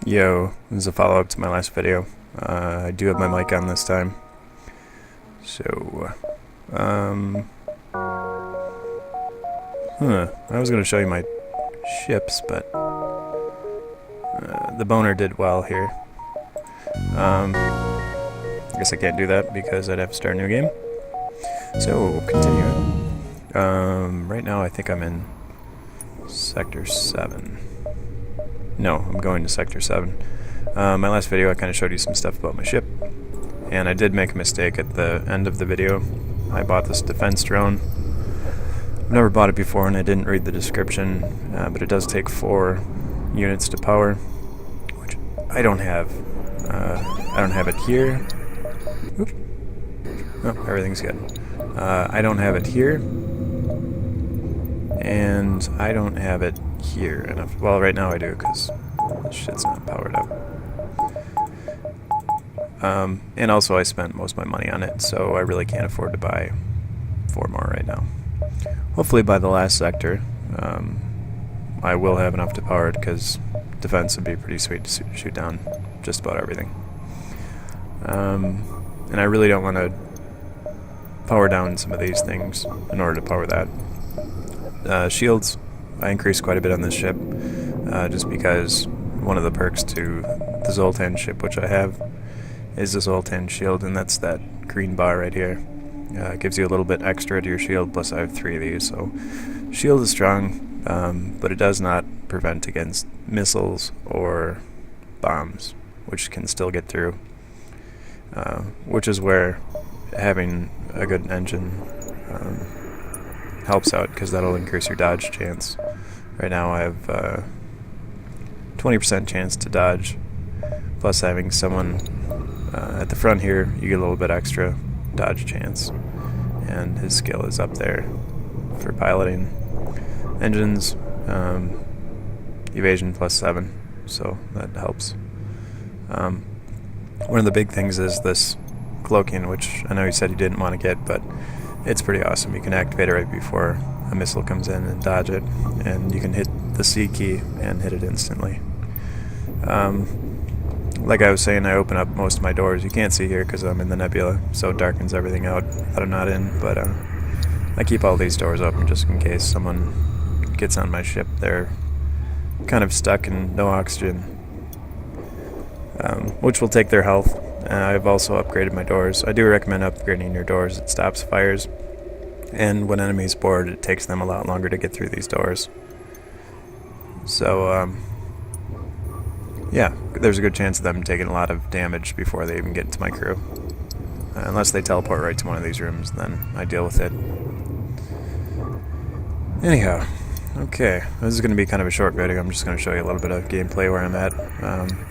Yo, this is a follow-up to my last video. I do have my mic on this time. So, I was going to show you my ships, but the boner did well here. I guess I can't do that because I'd have to start a new game. So, continue. Right now I think I'm in Sector 7. No, I'm going to Sector 7. My last video I kind of showed you some stuff about my ship, and I did make a mistake at the end of the video. I bought this defense drone. I've never bought it before and I didn't read the description, but it does take 4 units to power, which I don't have. I don't have it here. Oops. Oh, everything's good. I don't have it here, and I don't have it here enough. Well, right now I do, because this shit's not powered up. And also I spent most of my money on it, so I really can't afford to buy 4 more right now. Hopefully by the last sector, I will have enough to power it, because defense would be pretty sweet to shoot down just about everything. And I really don't want to power down some of these things in order to power that. Shields, I increased quite a bit on this ship, just because one of the perks to the Zoltan ship, which I have, is the Zoltan shield, and that's that green bar right here. It gives you a little bit extra to your shield, plus I have 3 of these, so shield is strong, but it does not prevent against missiles or bombs, which can still get through, which is where having a good engine helps out, because that'll increase your dodge chance. Right now I have 20% chance to dodge, plus having someone at the front here, you get a little bit extra dodge chance, and his skill is up there for piloting. Engines, evasion +7, so that helps. One of the big things is this cloaking, which I know you said you didn't want to get, but it's pretty awesome. You can activate it right before a missile comes in and dodge it, and you can hit the C key and hit it instantly. Like I was saying, I open up most of my doors. You can't see here because I'm in the nebula, so it darkens everything out that I'm not in, but I keep all these doors open just in case someone gets on my ship. They're kind of stuck and no oxygen, which will take their health. I've also upgraded my doors. I do recommend upgrading your doors. It stops fires, and when enemies board, it takes them a lot longer to get through these doors. So, yeah, there's a good chance of them taking a lot of damage before they even get to my crew. Unless they teleport right to one of these rooms, then I deal with it. Anyhow, okay, this is going to be kind of a short video. I'm just going to show you a little bit of gameplay where I'm at.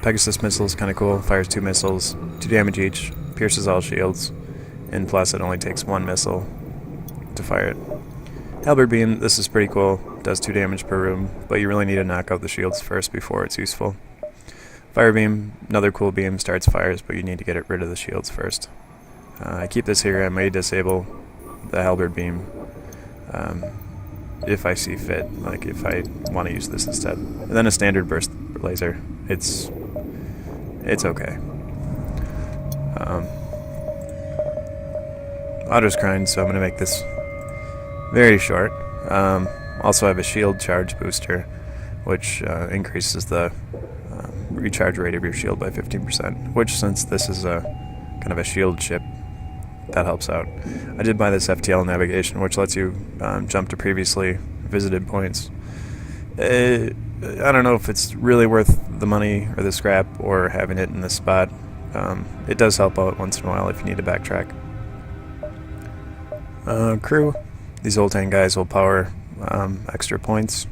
Pegasus missile is kind of cool. Fires 2 missiles, 2 damage each, pierces all shields, and plus it only takes 1 missile to fire it. Halberd beam, this is pretty cool. Does 2 damage per room, but you really need to knock out the shields first before it's useful. Fire beam, another cool beam, starts fires, but you need to get rid of the shields first. I keep this here. I may disable the halberd beam if I see fit, like if I want to use this instead. And then a standard burst laser. It's okay. Otto's crying, so I'm going to make this very short. Also I have a shield charge booster, which increases the recharge rate of your shield by 15%, which, since this is a kind of a shield ship, that helps out. I did buy this FTL navigation, which lets you jump to previously visited points. I don't know if it's really worth the money or the scrap or having it in this spot. It does help out once in a while if you need to backtrack. Crew, these Zoltan guys will power extra points,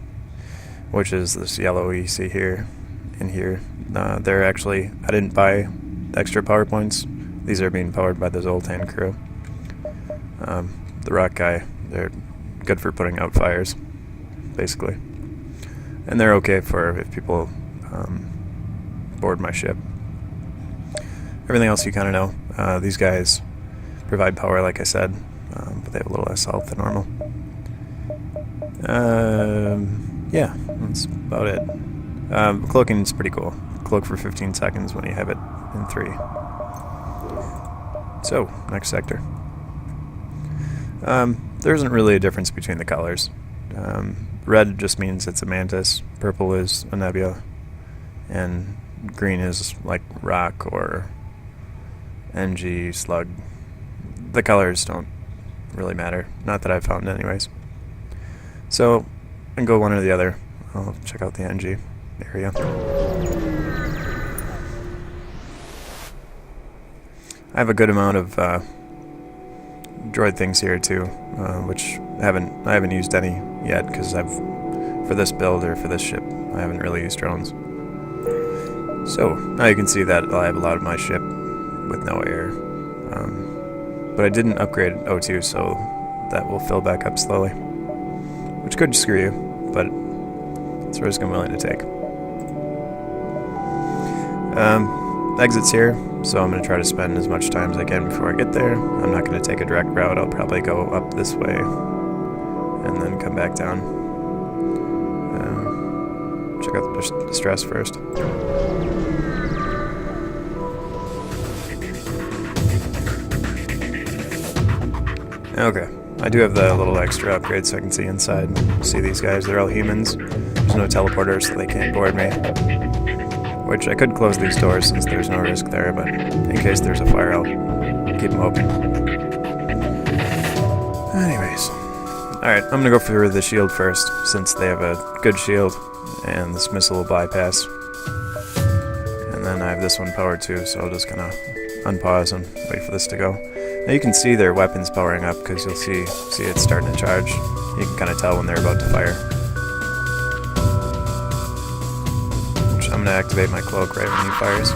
which is this yellow you see here and here. They're actually, I didn't buy extra power points. These are being powered by the Zoltan crew. The rock guy, they're good for putting out fires, basically. And they're okay for if people board my ship. Everything else you kind of know. These guys provide power, like I said, but they have a little less health than normal. Yeah, that's about it. Cloaking is pretty cool. cloak for 15 seconds when you have it in 3. So, next sector. There isn't really a difference between the colors. Red just means it's a mantis, purple is a nebula, and green is like rock or NG slug. The colors don't really matter. Not that I've found anyways. So, I can go one or the other. I'll check out the NG area. I have a good amount of droid things here too, which I haven't used any yet because for this build or for this ship I haven't really used drones. So now you can see that I have a lot of my ship with no air, but I didn't upgrade O2, so that will fill back up slowly, which could screw you, but it's a risk I'm willing to take. Exits here, so I'm going to try to spend as much time as I can before I get there. I'm not going to take a direct route. I'll probably go up this way and then come back down. Check out the distress first. Okay, I do have the little extra upgrade so I can see inside. See these guys, they're all humans. There's no teleporters, so they can't board me. Which I could close these doors since there's no risk there, but in case there's a fire, I'll keep them open. Anyways. Alright, I'm gonna go for the shield first, since they have a good shield, and this missile will bypass. And then I have this one powered too, so I'll just kinda unpause and wait for this to go. Now you can see their weapons powering up, because you'll see it starting to charge. You can kinda tell when they're about to fire. I'm going to activate my cloak right when he fires.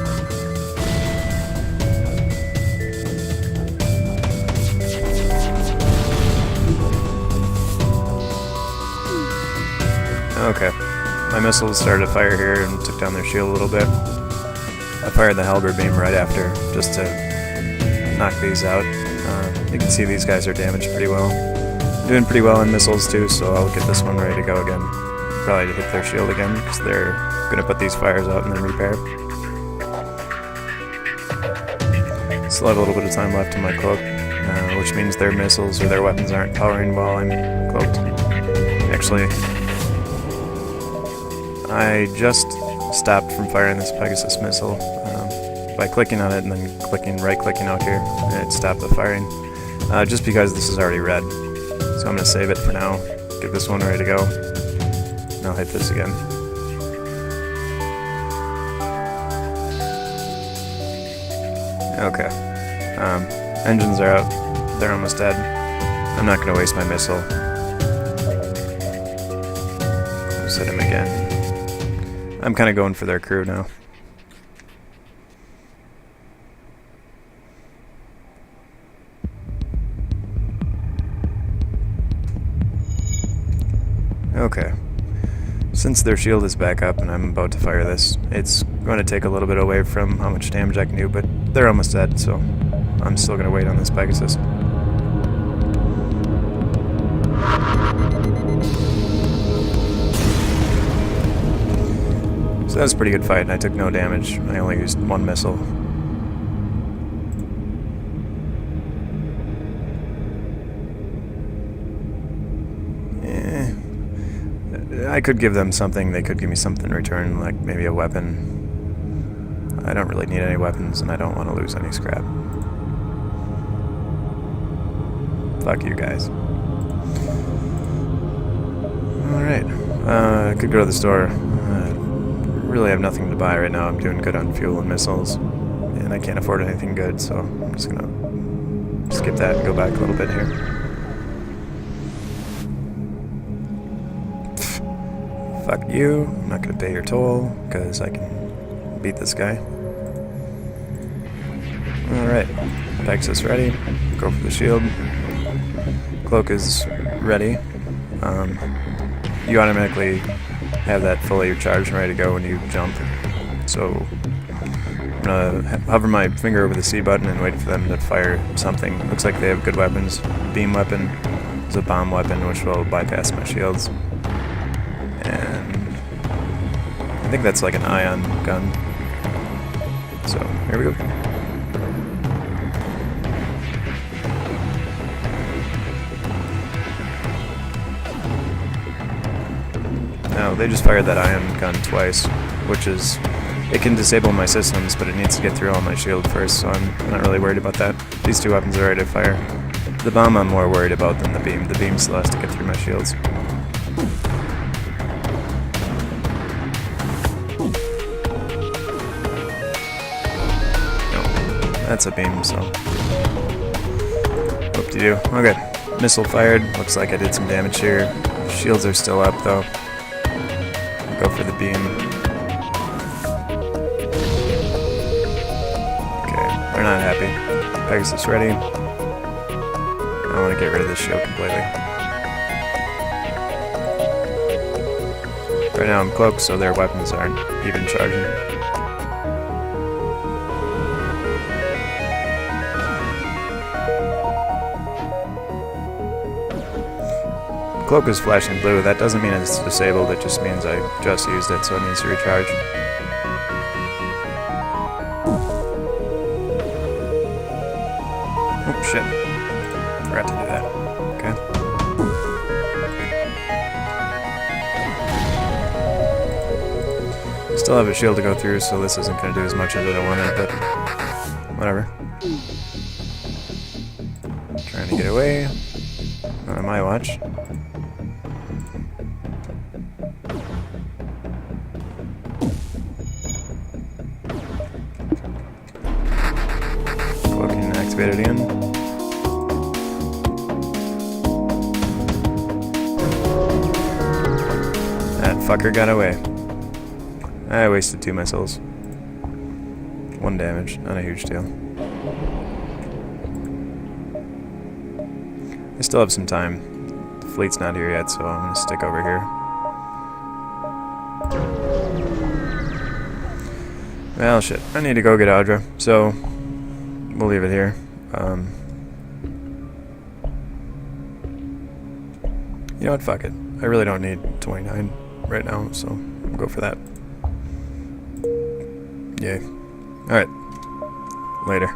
Okay, my missiles started to fire here and took down their shield a little bit. I fired the halberd beam right after, just to knock these out. You can see these guys are damaged pretty well. I'm doing pretty well in missiles too, so I'll get this one ready to go again. Probably hit their shield again, because they're going to put these fires out and then repair. Still have a little bit of time left in my cloak, which means their missiles or their weapons aren't powering while I'm cloaked. Actually, I just stopped from firing this Pegasus missile by clicking on it and then right-clicking out here, and it stopped the firing, just because this is already red. So I'm going to save it for now, get this one ready to go, and I'll hit this again. Okay. Engines are out. They're almost dead. I'm not going to waste my missile. I'll set him again. I'm kind of going for their crew now. Okay. Since their shield is back up and I'm about to fire this, it's going to take a little bit away from how much damage I can do, but they're almost dead, so I'm still going to wait on this Pegasus. So that was a pretty good fight, and I took no damage. I only used one missile. I could give them something, they could give me something in return, like maybe a weapon. I don't really need any weapons, and I don't want to lose any scrap. Fuck you guys. Alright, I could go to the store. Really have nothing to buy right now. I'm doing good on fuel and missiles, and I can't afford anything good, so I'm just gonna skip that and go back a little bit here. Fuck you. I'm not gonna pay your toll, because I can beat this guy. Alright, Pegasus ready. Go for the shield. Cloak is ready. You automatically have that fully charged and ready to go when you jump. So I'm gonna hover my finger over the C button and wait for them to fire something. Looks like they have good weapons. Beam weapon is a bomb weapon, which will bypass my shields. And I think that's like an ion gun. So, here we go. Now, they just fired that ion gun twice, which is... It can disable my systems, but it needs to get through all my shield first, so I'm not really worried about that. These two weapons are ready to fire. The bomb I'm more worried about than the beam. The beam still has to get through my shields. That's a beam, so... Whoop-de-doo. Okay. Missile fired. Looks like I did some damage here. Shields are still up, though. Go for the beam. Okay, they're not happy. Pegasus ready. I want to get rid of this shield completely. Right now I'm cloaked, so their weapons aren't even charging. Cloak is flashing blue. That doesn't mean it's disabled, it just means I just used it, so it needs to recharge. Oh shit. Forgot to do that. Okay. Still have a shield to go through, so this isn't going to do as much as I wanted, but whatever. Trying to get away. Not on my watch. Activate it again. That fucker got away. I wasted 2 missiles. 1 damage, not a huge deal. I still have some time. The fleet's not here yet, so I'm gonna stick over here. Well, shit. I need to go get Audra, so we'll leave it here. You know what? Fuck it. I really don't need 29 right now, so I'll go for that. Yay. Alright. Later.